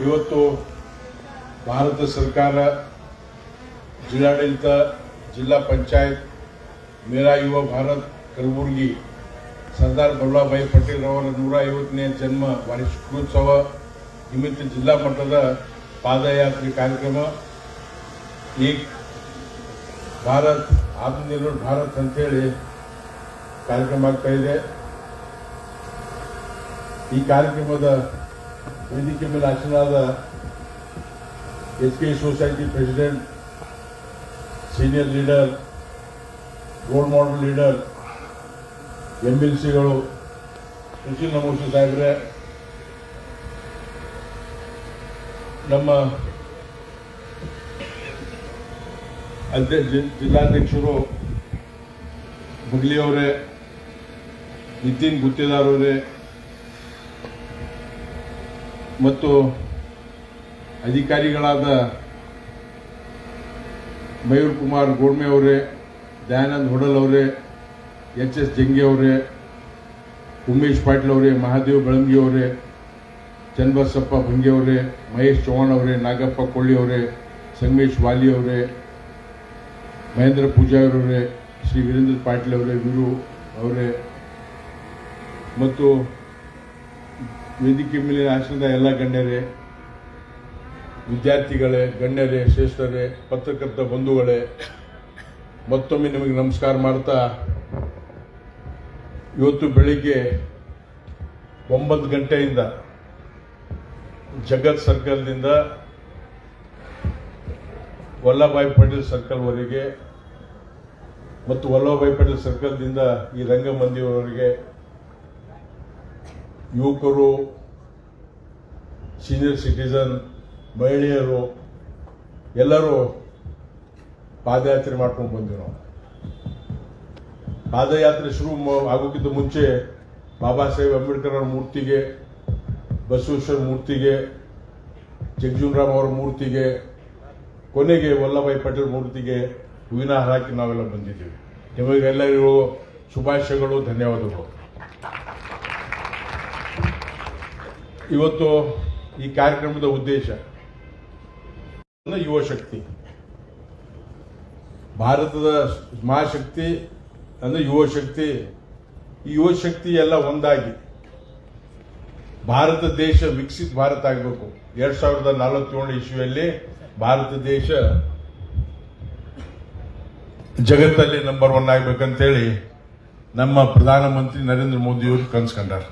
ಇವತ್ತು ಭಾರತ ಸರ್ಕಾರ ಜಿಲ್ಲಾಡಳಿತ ಜಿಲ್ಲಾ ಪಂಚಾಯತ್ ಮೇರಾ ಯುವ ಭಾರತ್ ಕಲಬುರಗಿ ಸರ್ದಾರ್ ವಲ್ಲಭಭಾಯಿ ಪಟೇಲ್ ಅವರ 150ನೇ ಜನ್ಮ ವಾರ್ಷಿಕೋತ್ಸವ ನಿಮಿತ್ತ ಜಿಲ್ಲಾ ಮಟ್ಟದ ಪಾದಯಾತ್ರೆ ಕಾರ್ಯಕ್ರಮ ಏಕ್ ಭಾರತ್ ಆತ್ಮನಿರ್ಭರ್ ಭಾರತ್ ಅಂತೇಳಿ ಕಾರ್ಯಕ್ರಮ ಆಗ್ತಾ ಇದೆ. ಈ ಕಾರ್ಯಕ್ರಮದ ವೇದಿಕೆ ಮೇಲೆ ಆಸೀನರಾದ SK society president, senior leader, role model leader, MLCಗಳು, ಕೃಷಿ ನಮೋಸಿ ಸಾಹೇಬ್ರೆ, ನಮ್ಮ ಜಿಲ್ಲಾಧ್ಯಕ್ಷರು ಬಗ್ಲಿಯವರೇ, ನಿತಿನ್ ಗುತ್ತೇದಾರ್ ಅವರೇ ಮತ್ತು ಅಧಿಕಾರಿಗಳಾದ ಮಯೂರ್ ಕುಮಾರ್ ಗೋಡ್ಮೆ ಅವರೇ, ದಯಾನಂದ್ ಹೊಡಲ್ ಅವರೇ, HS ಜಂಗೆ ಅವರೇ, ಉಮೇಶ್ ಪಾಟೀಲ್ ಅವರೇ, ಮಹಾದೇವ್ ಬೆಳಂಗಿ ಅವರೇ, ಚನ್ನಬಸಪ್ಪ ಭಂಗಿ ಅವರೇ, ಮಹೇಶ್ ಚೌಹಾಣ್ ಅವರೇ, ನಾಗಪ್ಪ ಕೊಳ್ಳಿ ಅವರೇ, ಸಂಗಮೇಶ್ ವಾಲಿ ಅವರೇ, ಮಹೇಂದ್ರ ಪೂಜಾರಿ ಅವರೇ, ಶ್ರೀ ವೀರೇಂದ್ರ ಪಾಟೀಲ್ ಅವರೇ, ವೀರು ಅವರೇ ಮತ್ತು ವೇದಿಕೆ ಮೇಲೆ ಆಸನದ ಎಲ್ಲ ಗಣ್ಯರೇ, ವಿದ್ಯಾರ್ಥಿಗಳೇ, ಗಣ್ಯರೇ, ಶ್ರೇಷ್ಠರೇ, ಪತ್ರಕರ್ತ ಬಂಧುಗಳೇ, ಮತ್ತೊಮ್ಮೆ ನಿಮಗೆ ನಮಸ್ಕಾರ ಮಾಡ್ತಾ, ಇವತ್ತು ಬೆಳಿಗ್ಗೆ 9 ಗಂಟೆಯಿಂದ ಜಗತ್ ಸರ್ಕಲ್ನಿಂದ ವಲ್ಲಭಭಾಯಿ ಪಟೇಲ್ ಸರ್ಕಲ್ವರೆಗೆ ಮತ್ತು ವಲ್ಲಭಭಾಯಿ ಪಟೇಲ್ ಸರ್ಕಲ್ನಿಂದ ಈ ರಂಗಮಂದಿರವರೆಗೆ ಯುವಕರು, ಸೀನಿಯರ್ ಸಿಟಿಸನ್, ಮಹಿಳೆಯರು ಎಲ್ಲರೂ ಪಾದಯಾತ್ರೆ ಮಾಡ್ಕೊಂಡು ಬಂದ್ವಿ. ನಾವು ಪಾದಯಾತ್ರೆ ಶುರು ಆಗೋಕ್ಕಿಂತ ಮುಂಚೆ ಬಾಬಾ ಸಾಹೇಬ್ ಅಂಬೇಡ್ಕರ್ ಅವರ ಮೂರ್ತಿಗೆ, ಬಸವೇಶ್ವರ ಮೂರ್ತಿಗೆ, ಜಗಜೀವನರಾಮ್ ಅವರ ಮೂರ್ತಿಗೆ, ಕೊನೆಗೆ ವಲ್ಲಭಭಾಯಿ ಪಟೇಲ್ ಮೂರ್ತಿಗೆ ಹೂವಿನ ಹಾರ ಹಾಕಿ ನಾವೆಲ್ಲ ಬಂದಿದ್ದೀವಿ. ನಿಮಗೆಲ್ಲರಿಗೂ ಶುಭಾಶಯಗಳು, ಧನ್ಯವಾದಗಳು. ಇವತ್ತು ಈ ಕಾರ್ಯಕ್ರಮದ ಉದ್ದೇಶ ಯುವ ಶಕ್ತಿ. ಭಾರತದ ಮಹಾಶಕ್ತಿ ಅಂದ್ರೆ ಯುವ ಶಕ್ತಿ. ಈ ಯುವ ಶಕ್ತಿ ಎಲ್ಲ ಒಂದಾಗಿ ಭಾರತ ದೇಶ ವಿಕಸಿತ ಭಾರತ ಆಗಬೇಕು. 2047 ಇಸ್ವಿಯಲ್ಲಿ ಭಾರತ ದೇಶ ಜಗತ್ತಲ್ಲಿ ನಂಬರ್ 1 ಆಗಬೇಕಂತೇಳಿ ನಮ್ಮ ಪ್ರಧಾನಮಂತ್ರಿ ನರೇಂದ್ರ ಮೋದಿಯವರು ಕನಸು ಕಂಡಾರ.